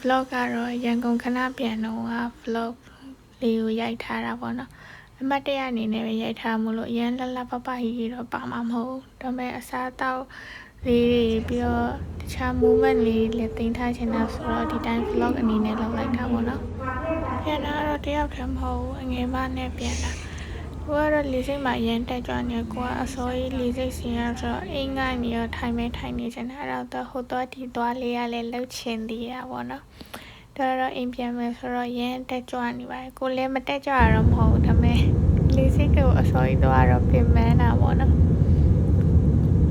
vlog ကတော့ရန်ကုန်ခဏပြန်တော့က vlog လေးကိုရိုက်ထားတာပေါ့နော်အမတ်တရအနေနဲ့ပဲရိုက်ထားမှုလို့အရင်လှပပကြီးတော့ပါမှာမဟုတ်ဒါပေမဲ့အစားတောက်လေးပြီးတော့တခြား movement လေးလည်းတင်ထားချင်တာဆိုတော့ဒီတိုင်း vlog အနေနဲ့လုပ်လိုက်တာပေါ့နော်ပြန်လာတော့တယောက်တည်းမဟုတ်ဘူးအငယ်မနဲ့ပြန်လာကိုကတော့လေစိတ်မှာရန်တက်ကြွနေကိုကအစိုးရလေစိတ်စီရဆိုတော့အိမ်ကနေရောထိုင်မဲထိုင်နေချင်တာအဲ့တော့ဟိုတော့ဒီသွားလေးရလဲလှုပ်ချင်သေးတာပေါ့နော်တော့အိမ်ပြန်မယ်ဆိုတော့ရန်တက်ကြွနေပါတယ်ကိုလည်းမတက်ကြွရတော့မဟုတ်ဒါပေမဲ့လေစိတ်ကိုအစိုးရတော့ပြင်ပန်းတာပေါ့နော်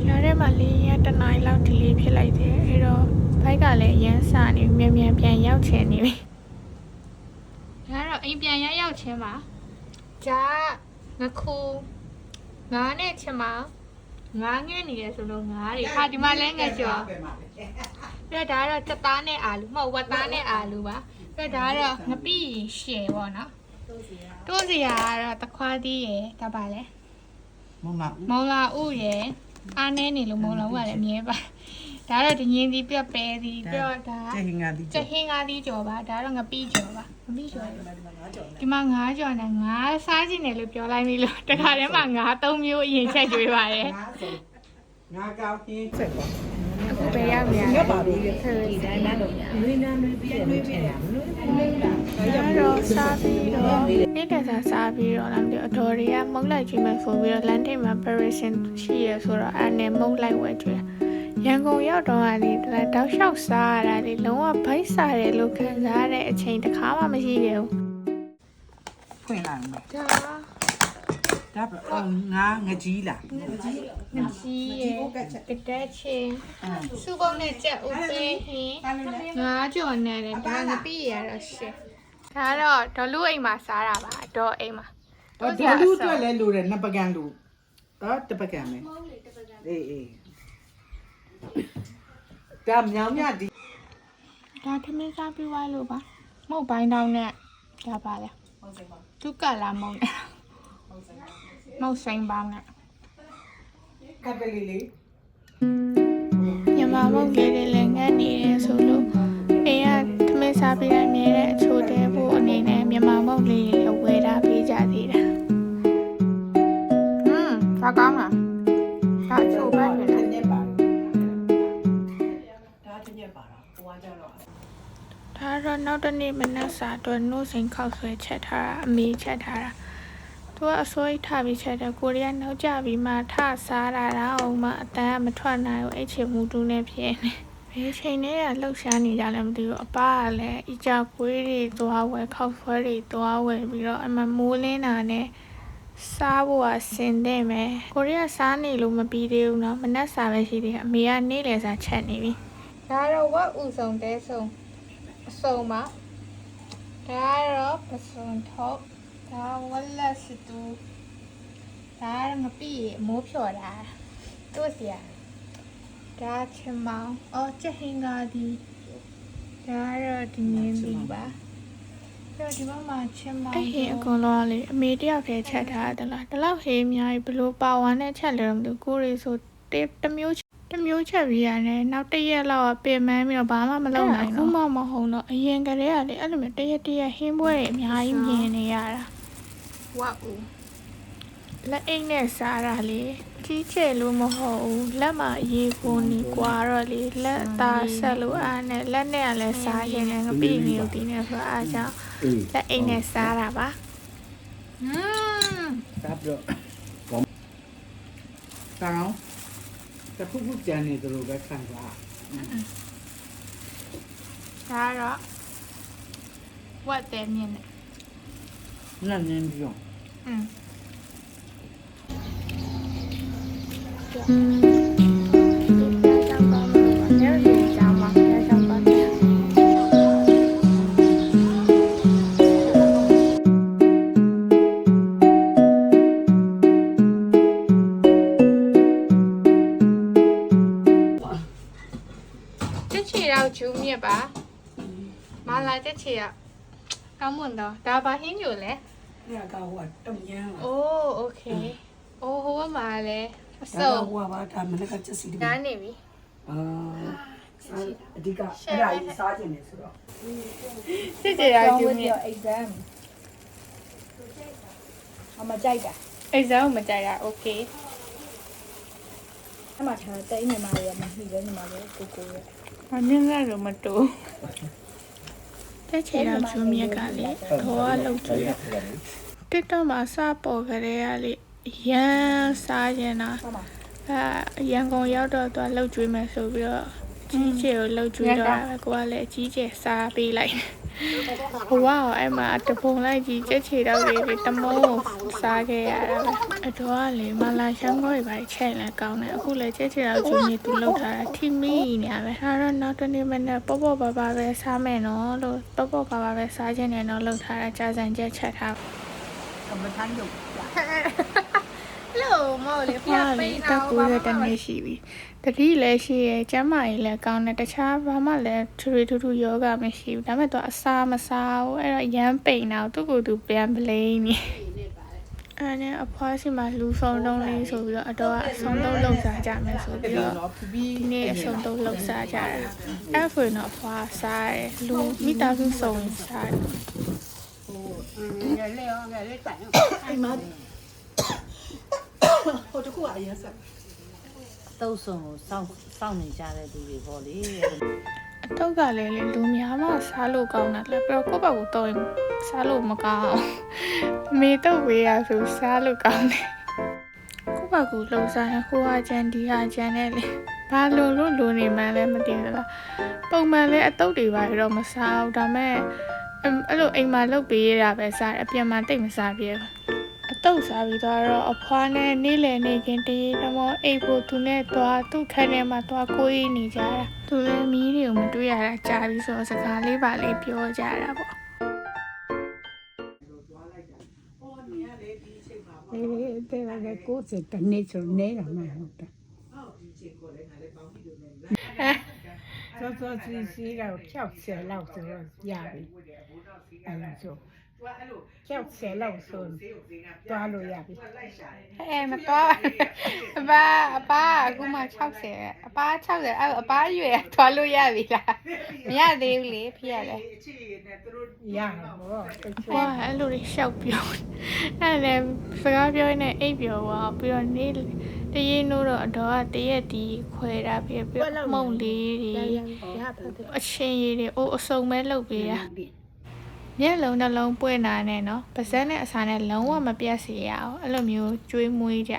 ကြားထဲမှာလေးရတနိုင်လောက်ဒီလေးဖြစ်လိုက်တယ်အဲ့တော့ဘိုက်ကလည်းရန်စနေမြန်မြန်ပြန်ရောက်ချင်နေပြီဒါတော့အိမ်ပြန်ရောက်ချင်းပါဂျာငခုငါးနဲ့ချင်မငါးငဲ့နေတယ်ဆိုတော့ငါးတွေခါဒီမှာလဲငယ်ကျော်ပြဒါကတော့စက်သားနဲ့အာလူမဟုတ်ဝက်သားနဲ့အာလူပါပြဒါကတော့ငပိရှယ်ပေါ့နော်တိုးစရာကတော့တခွားသီးရယ်ဒါပါလဲမုံလာဥရယ်အားနေနေလို့မုံလာဥကလည်းအမြဲပါဒါတော့ဒီငင်းသီးပြပဲသီးပြဒါကျဟင်းငါးသီးကျော်ပါဒါတော့ငပိကျော်ပါငပိကျော်ဒီမှာငါးကျော်နဲ့ငါးစားခြင်းတယ်လို့ပြောလိုက်ပြီလို့တခါတည်းမှာငါး၃မျိုးအရင်ချက်ကျွေးပါတယ်ငါကောင်းင်းချက်ပါအခုပဲရမြာပါပြီဒီတိုင်းမှာတော့နွေးနှမ်းနွေးပြည့်နွေးပြည့်တာနွေးတာတော့စားပြီးတော့နေ့တည်းစားပြီးတော့လည်းမသိအတော်တွေကမုတ်လိုက်ကြည့်မယ်ဆိုပြီးတော့လမ်းထိပ်မှာ preparation ရှိရဆိုတော့အဲ့နဲ့မုတ်လိုက်ဝဲကျွေးရန်ကုန်ရောက်တော့ကနေတောက်လျှောက်စားရတာလေလုံးဝဗိုက်စားတယ်လို့ခံစားရတဲ့အချိန်တစ်ခါမှမရှိခဲ့ဘူးဖွင့်လိုက်မယ်ဒါငကြီးလားငကြီးရဲ့ကတဲ့ချင်းစုပုံနဲ့ကြက်ဥပေးဟင်းငါးကြော်နဲ့တယ်ဒါငပိရတော့ရှင်းဒါတော့ဒေါ်လူအိမ်မှာစားတာပါဒေါ်အိမ်မှာဒေါ်လူအတွက်လည်းလိုတယ်နှစ်ပကံလိုတော့တစ်ပကံပဲအေးဒါမြောင်မြဒီဒါထမင်းစားပြီးသွားလို့ပါမဟုတ်ဘိုင်းတောင်းနဲ့ဒါပါလေသူကလာမုံနဲ့မဟုတ်ဆိုင်ပါနဲ့ကပ်ပလီလေးညမမုတ်လေးတွေလည်းငတ်နေတယ်ဆိုလို့အိမ်ကထမင်းစားပြီးတိုင်းမြဲတဲ့အချိုတဲဖို့အနေနဲ့မြန်မာမုတ်လေးတွေဝယ်ထားပေးကြသေးတာဒါကောင်းလားဒါအချိုပဲဖြစ်တယ်ညက်ပါဒါတညက်ပါတော့ဟိုကကြတော့ဒါတော့နောက်တနေ့မနက်စာအတွက်နှုတ်စိန်ခောက်ဆွဲချက်ထားတာအမေချက်ထားတာသူကအစိုးရထားပြီးချက်တယ်ကိုရီးယားနောက်ကျပြီးမှထစားတာတော့မှအတန်းမထွက်နိုင်ဘူးအဲ့ချေမူတူးနေဖြစ်နေဘယ်ချိန်နဲ့ကလှုပ်ရှားနေကြလဲမသိဘူးအပကလည်းအကြကွေးတွေသွားဝဲခောက်ဆွဲတွေသွားဝဲပြီးတော့အမမိုးလင်းတာနဲ့စားဖို့ကစင်တဲ့မယ်ကိုရီးယားစားနေလို့မပြီးသေးဘူးเนาะမနက်စာပဲရှိသေးတယ်အမေကနေ့လယ်စာချက်နေပြီဒါတော့ဝက်ဥစုံတဲစုံအစုံပါဒါတော့ပစုံထုတ်ဒါဝက်လက်စတူဒါငပိမိုးဖြော်တာတို့စီရဒါချမောင်ကျဟင်္ဂါဒီဒါတော့ဒီနင်းပြီပါတော့ဒီမှာချမောင်အဲ့ဟင်အကုန်လုံးလေအမေတယောက်တည်းချက်ထားတယ်လားဒီလောက်ဟေးအများကြီးဘလို့ပါဝါနဲ့ချက်လဲတော့ကိုရီဆိုတမျိုးချက်ပြီးရတယ်နောက်တစ်ရက်လောက်ကပြင်မန်းပြီးတော့ဘာမှမလုပ်နိုင်တော့အခုမှမဟုတ်တော့အရင်ကတည်းကလေအဲ့လိုမျိုးတစ်ရက်ဟင်းပွဲတွေအများကြီးမြင်နေရတာဝါဦးလက်အိတ်နဲ့စားတာလေကြီးကျယ်လို့မဟုတ်ဘူးလက်မှာအေးကိုနေကွာတော့လေလက်သားဆက်လို့အားနဲ့လက်နဲ့ကလည်းစားရင်လည်းငပိနေဦးဒီနဲ့ဆိုအားကြောင့်လက်အိတ်နဲ့စားတာပါစားပြီးတော့တောင်းတခုခုကြံနေတယ်လို့ပဲခံစားဒါတော့ဝတ်တယ်မြင်တယ်နာနေပြီးတော့ဂျူးမြက်ပါမလာချက်ချေရကောင်းမွန်တော့ဒါဘာဟင်းညိုလဲညကဟိုတုံရမ်းအိုးโอเคအိုးဟိုကမှာလဲအစုံဟိုကပါဒါမနေ့ကချက်စီနားနေပြီအာ အဓိကအဲ့ဒါကြီးစားခြင်းလေဆိုတော့ စစ်ကြရကျူးမြ exam အမကြိုက်တာ exam ကိုမကြိုက်တာ okay အမထားတဲ့ညီမလေးကမမှီလဲညီမလေးကိုကိုရဲ့ ။အမြင်ကတော့မတူ။တက်ချေတော့ကျူးမြကလေတော့လောက်ကြည့်။ TikTok မှာစပေါ်ကြတဲ့ကလေရန်စားကျင်တာ ဟုတ်ပါ ရန်ကုန်ရောက်တော့သူကလှုပ်ကြွေးမယ်ဆိုပြီးတော့ကြီးကျယ်ကိုလှုပ်ကြွေးတော့ကိုကလည်းအကြီးကျယ်စားပေးလိုက်ဘဝကအဲ့မှာတပုံလိုက်ကြီးကြက်ချေတော့လေးတမုံကိုစားခဲ့ရတာပဲအတော်ကလေမလာရှမ်းကိုပဲချက်လဲကောင်းတယ်အခုလည်းကြက်ချေတော့ကျူးနေသူလှုပ်ထားတာထိမိနေရပဲဒါတော့နောက်တစ်နေ့မနေ့ပေါ့ပေါ့ပါပါပဲစားမယ်နော်လို့ပေါ့ပေါ့ပါပါပဲစားခြင်းနဲ့တော့လှုပ်ထားတာကြာစံချက်ချက်ထား ကမ္ဘာထမ်းရုပ် လို့မဟုတ်လေဖျက်ပိန်တော့ဘာမှမရှိဘူးတတိလည်းရှိရဲကျမ်းမာရေးလည်းကောင်းတယ်တခြားဘာမှလည်းထူထူယောဂမရှိဘူးဒါပေမဲ့သူအစာမစားဘူးအဲ့တော့ရမ်းပိန်တော့သူ့ကိုယ်သူပြန်ပလိန်နေအဲ့နဲ့အဖွားရှိမှလူဆုံးတုံးလေးဆိုပြီးတော့အတော်ကအဆုံးတုံးလောက်စားကြမယ်ဆိုပြီးတော့ဒီနေ့အဆုံးတုံးလောက်စားကြတာအဲ့ဆိုရင်တော့အဖွားစားတယ်လူမိသားစုစုံစားတယ် ငယ်လေးရောငယ်လေးတိုင်အဲ့မှာဟိုတကူအရင်ဆက် တုပ်ဆုံကိုစောင့်နေကြတဲ့သူတွေပေါ့လေ အတော့ကလည်းလေလူများမှစားလို့ကောင်းတာလေပြီးတော့ကိုယ့်ဘက်ကိုတော့စားလို့မကောင်းအောင်အမေတော့ဝေးရဆိုစားလို့ကောင်းတယ်ကိုယ့်ဘက်ကိုလှုပ်စားရင်ဟိုဟာချန်ဒီဟာချန်နဲ့လေဘာလို့လိုနေမှန်းလည်းမသိဘူးလားပုံမှန်လည်းအတုပ်တွေပါတော့မစားဘူးဒါမဲ့အဲ့လိုအိမ်မှာလုပ်ပေးရတာပဲစားတယ်အပြင်မှာတိတ်မစားပြဲဘူးအတုပ်စားပြီးတော့အဖွားနဲ့နေ့လည်နေခင်တည်းတမောအိတ်ဖို့သူနဲ့သွားသူ့ခန်းထဲမှာသွားကိုးနေကြတာသူလည်းမီးတွေကိုမတွေ့ရတာကြာပြီဆိုတော့စကားလေးပါလေးပြောကြတာပေါ့ အေးတဲ့လည်း90တနေ့ဆိုနေတာမှဟုတ်တယ်စောစောစီတော့60လောက်ဆိုတော့ရပြီအဲ့လိုဆို60လောက်ဆိုသွားလို့ရပြီ မတော့အပါအခုမှ60အပါ60အဲ့အပါရွယ်သွားလို့ရပြီလားမရသေးဘူးလေဖေရတယ် ရမှာပေါ့ ဟောအဲ့လိုရှောက်ပြောအဲ့လည်းစကားပြောနေအိပ်ပြောသွားပြီးတော့နေတရင်တို့တော့အတော်ကတရက်တီခွဲတာပြီးမုံလေးတွေအချင်းရည်တွေအစုံမဲလုပ်ပေးတာမျက်လုံးနှလုံးပွင့်တာနဲ့နော်ပါးစပ်နဲ့အစာနဲ့လုံးဝမပြတ်စေရအောင်အဲ့လိုမျိုးကျွေးမွေးကြ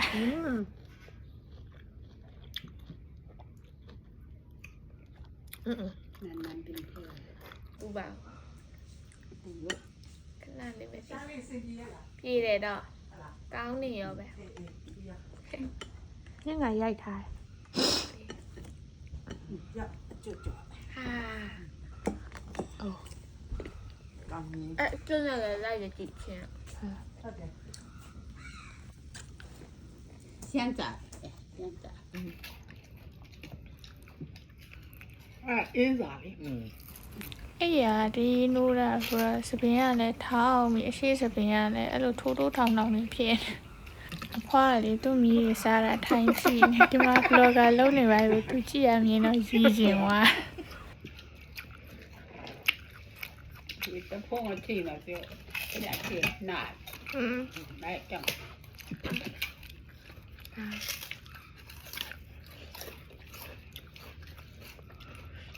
ပူပါခဏလေးပဲပြေးတယ်တော့ကောင်းနေရောပဲညငါရိုက်ထားတယ် ကျွတ် ဟာ ကောင်းနေ အဲ့ကျွတ်လည်းလိုက်ရကြည့်ချင်း ဟုတ်တယ် 香炸香炸 အင်းစားလေ အဲ့ရဒီနိုးတာဆိုတော့စပင်းကလည်းထောင်းပြီးအရှိစပင်းကလည်းအဲ့လိုထိုးထိုးထောင်းထောင်းနေဖြစ်နေအဖွားကလေသူ့မီးတွေစားတာထိုင်းကြည့်နေဒီမှာ blogger လုံးနေပါပြီသူကြည့်ရမြင်တော့ရည်ကျင်သွား ဒီတဖုံးအထိလာပြောအဲ့ဒါထိနာ လိုက်ကြောင်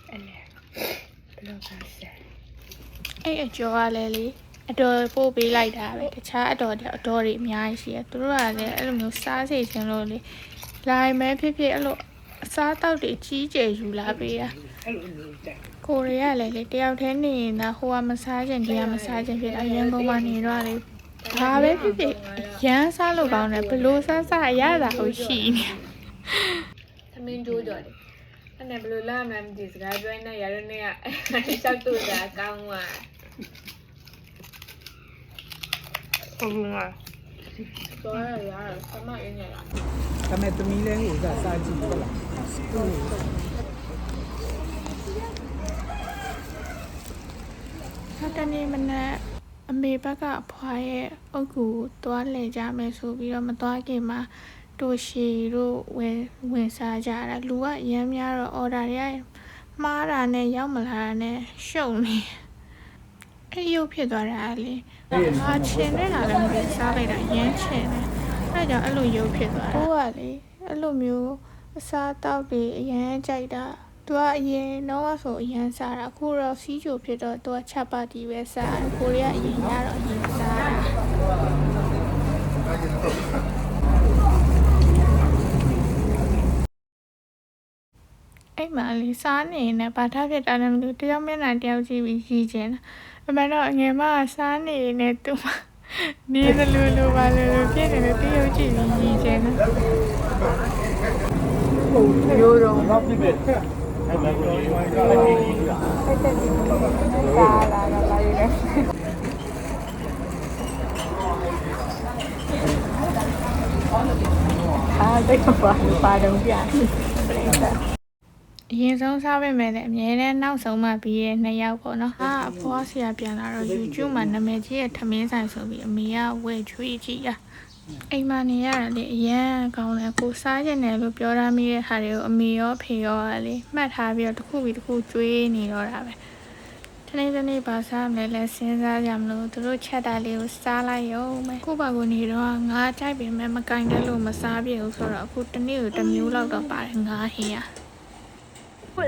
အဲ့လေဘလော့ကဆက်အဲ့အကျော်ကလည်းလေအတော်ပို့ပေးလိုက်တာပဲတခြားအတော်တွေအများကြီးရှိတယ်သူတို့ကလည်းအဲ့လိုမျိုးစားစေချင်လို့လေလိုင်းမဲဖြစ်ဖြစ်အဲ့လိုအစားတောက်တွေကြီးကျယ်ယူလာပေးတာ အဲ့လိုမျိုးတက် ကိုရီးယားလည်းလေတယောက်တည်းနေနေတာဟိုကမစားချင်ဒီကမစားချင်ဖြစ်တာရန်ကုန်မှာနေတော့လေဒါပဲဖြစ်ဖြစ်ရမ်းစားလို့ကောင်းတယ်ဘလို့စားအရသာကိုရှိနေသမင်းကြိုးကြော်တယ်အဲ့နဲ့ဘလို့လာမှန်းဒီစကားပြောနေရတဲ့နေ့ကရှောက်တူတာကောင်းသွားဟုတ်လားတော့ရဆမအင်းရ ဒါမဲ့သမီးလဲဟိုစားကြည့်ဟုတ်လား နောက်တနေ့မနက်အမေဘက်ကအဖွားရဲ့အုတ်ကူသွားလဲကြမယ်ဆိုပြီးတော့မသွားခင်မှာတိုရှီတို့ဝင်စားကြတာလူကရမ်းများတော့အော်ဒါတွေကမ မှားတာနဲ့ရောက်မလာတာနဲ့ရှုံနေအဲ့ရုပ်ဖြစ်သွားတာလေငါချင်နေတာလည်းမစားလိုက်တာရမ်းချင်တယ်အဲ့ကြောင့်အဲ့လိုရုပ်ဖြစ်သွားတာကိုကလေအဲ့လိုမျိုးအစားတောက်တွေအရန်ကြိုက်တာသူကအရင်တော့ဆိုအရန်စားတာအခုတော့စီးချိုဖြစ်တော့သူကချက်ပါတီပဲစားတယ်ကိုရီးယားအရင်ရတော့အရင်စားတာအဲ့မှာလေစားနေနေဘာထားဖြစ်တာလဲမသိဘူးတယောက်မျက်နှာတယောက်ကြည့်ပြီးရည်ကျင်တာအမှန်တော့အငယ်မကစားနေနေသူမဒီလိုပါလို့ဖြစ်နေတယ်တယောက်ကြည့်ပြီးရည်ကျင်တာရိုးတော့နောက်ပြည့်အဲ့မှာကိုလေးလာရဲအားတိတ်ပါတော့ပြအရင်ဆုံးစားပေးမယ်လေအများနဲ့နောက်ဆုံးမှပြီးရဲ့2ယောက်ပေါ့နော်အဖွားဆရာပြန်လာတော့ YouTube မှာနာမည်ကြီးရဲ့ထမင်းဆိုင်ဆိုပြီးအမေကဝယ်ချွေးကြည့်တာအိမ်မှာနေရတာလေအရန်ကောင်းတယ်ကိုစားကျင်တယ်လို့ပြောရမိတဲ့ဟာတွေကိုအမေရောဖေရောကလေမှတ်ထားပြီးတော့တစ်ခုပြီးတစ်ခုကျွေးနေတော့တာပဲတနေ့ပါစားမယ်လဲစဉ်းစားကြမလို့သူတို့ချက်တာလေးကိုစားလိုက်ရုံပဲကိုပါကိုနေတော့ငါကြိုက်ပေမဲ့မကင်တယ်လို့မစားပြဘူးဆိုတော့အခုတနေ့ကိုတစ်မျိုးလောက်တော့ပါတယ်ငါဟင်းရ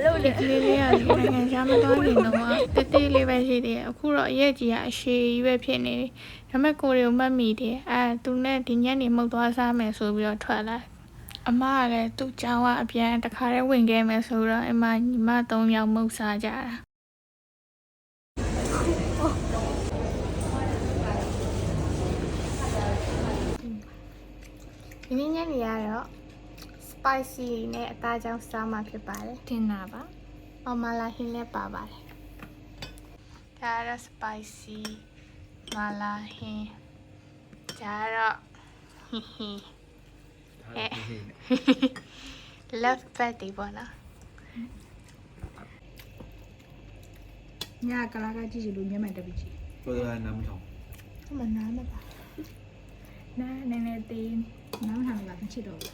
လို့လေကလေးလေးရတယ်နိုင်ငံခြားမသွားခင်တော့တေးသေးလေးပဲရှိသေးတယ်အခုတော့အရက်ကြီးကအရှိကြီးပဲဖြစ်နေတယ်ဒါပေမဲ့ကိုရီကိုမှတ်မိတယ်သူနဲ့ဒီညနေမှုတ်သွားစားမယ်ဆိုပြီးတော့ထွက်လာအမကလည်းသူ့ကျောင်းကအပြန်တခါတည်းဝင်ခဲ့မယ်ဆိုတော့အမညီမ3ယောက်မှုတ်စားကြတာဒီနေ့ညနေရတော့spicy နဲ့အသားကြောင့်စားမှာဖြစ်ပါတယ်တင်တာပါမလာဟင်းလည်းပါပါတယ်ဒါကတော့ spicy မလာဟင်းဒါတော့love patty ပေါ့နော်ညကလာကကြည့်လို့မျက်မှန်တက်ပြီးကြည့် 说的难不成？ မနာမပါ နားနည်းနည်းသေးနားထောင်လာမချစ်တော့ဘူး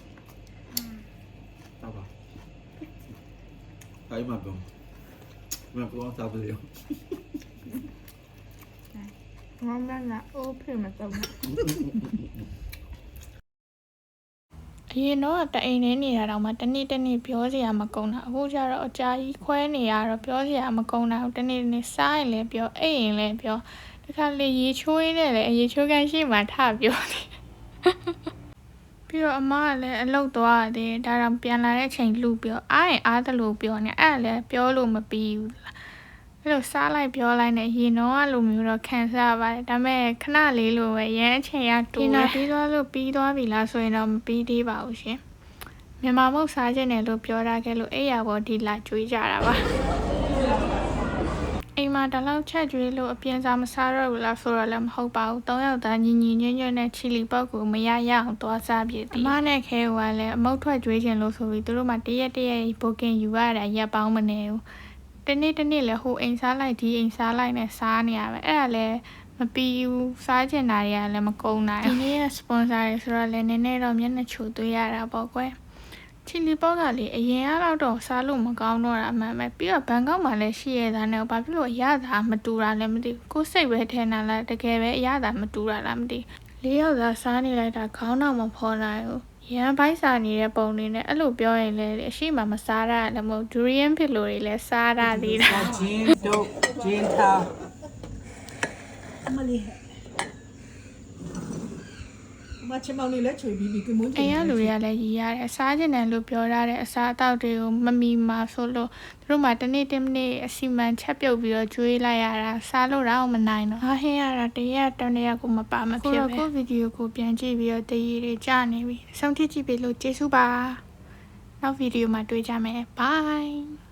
爸爸，哎呀妈不用，妈不光打不了。 ငါမနာအိုးဖိမတော့အရင်တော့တအိမ်နေနေတာတော့မှတနေ့ပြောစရာမကုန်တာအခုကျတော့အကြာကြီးခွဲနေရတော့ပြောစရာမကုန်တာတနေ့စားရင်လည်းပြောအိမ်ရင်လည်းပြောတခါလေရေချိုးရင်းနဲ့လည်းရေချိုးကန်ရှိမှထပြောနေပြီးတော့အမကလည်းအလုပ်သွားတယ်ဒါတော့ပြန်လာတဲ့အချိန်လူပြောအားရင်အားတယ်လို့ပြောနေအဲ့ဒါလည်းပြောလို့မပြီးဘူးအဲ့လိုစားလိုက်ပြောလိုက်နဲ့ရင်တော့အလိုမျိုးတော့ခံစားပါတယ်ဒါပေမဲ့ခဏလေးလိုပဲရမ်းအချိန်ရတူတယ်ပြီးသွားလို့ပြီးသွားပြီလားဆိုရင်တော့မပြီးသေးပါဘူးရှင်မြန်မာမုတ်စားခြင်းနဲ့လို့ပြောထားခဲ့လို့အဲ့ရပေါ်ဒီလာကျွေးကြတာပါအိမ်မှာတလောက်ချက်ကျွေးလို့အပြင်စားမစားတော့ဘူးလားဆိုတော့လည်းမဟုတ်ပါဘူး3ယောက်သားညီညွတ်နဲ့ချီလီပေါက်ကိုမရအောင်သွားစားပြစ်အမနဲ့ခဲကလည်းအမုတ်ထွက်ကျွေးခြင်းလို့ဆိုပြီးသူတို့မှတရက်ဘိုကင်ယူရတာရက်ပေါင်းမနေဘူးတနေ့လည်းဟိုအိမ်စားလိုက်ဒီအိမ်စားလိုက်နဲ့စားနေရပဲအဲ့ဒါလည်းမပြီးဘူးစားကျင်တာတွေကလည်းမကုန်နိုင်ဒီနေ့ကစပွန်ဆာတွေဆိုတော့လည်းနည်းနည်းတော့မျက်နှာချိုသွေးရတာပေါ့ကွယ်ချီလီပေါက်ကလေအရင်ကတော့စားလို့မကောင်းတော့တာအမှန်ပဲပြီးတော့ဘန်ကောက်မှာလည်းရှိရတာနဲ့ဘာဖြစ်လို့အရသာမတူတာလဲမသိဘူးကိုယ်စိတ်ပဲထဲနာလားတကယ်ပဲအရသာမတူတာလားမသိဘူး4ယောက်သာစားနေလိုက်တာခေါင်းတော့မဖော်နိုင်ဘူးရန်ပိုက်စားနေတဲ့ပုံလေးနဲ့အဲ့လိုပြောရင်လည်းအရှိမစားရလည်းမဟုတ်ဒူရီယန်ဖြစ်လို့လည်းစားရသေးတာဂျင်းတို့ဂျင်းထား အမလေးမချမောင်လေးလည်းချွေပြီးပြီကမွန်း အိမ်ရလူတွေကလည်းရည်ရတယ်စားကျင်တယ်လို့ပြောထားတဲ့အစားအသောက်တွေကိုမမီမှာဆိုလို့သူတို့မှတနေ့အစီမံချက်ပြုတ်ပြီးတော့ကျွေးလိုက်ရတာစားလို့တော့မနိုင်တော့ဟင်းရတာတရက်ကိုမပါမဖြစ်ပဲကိုဗီဒီယိုကိုပြန်ကြည့်ပြီးတော့တရေတွေကြာနေပြီဆုံးဖြတ်ကြည့်ပြီလို့ကျေးဇူးပါနောက်ဗီဒီယိုမှာတွေ့ကြမယ် bye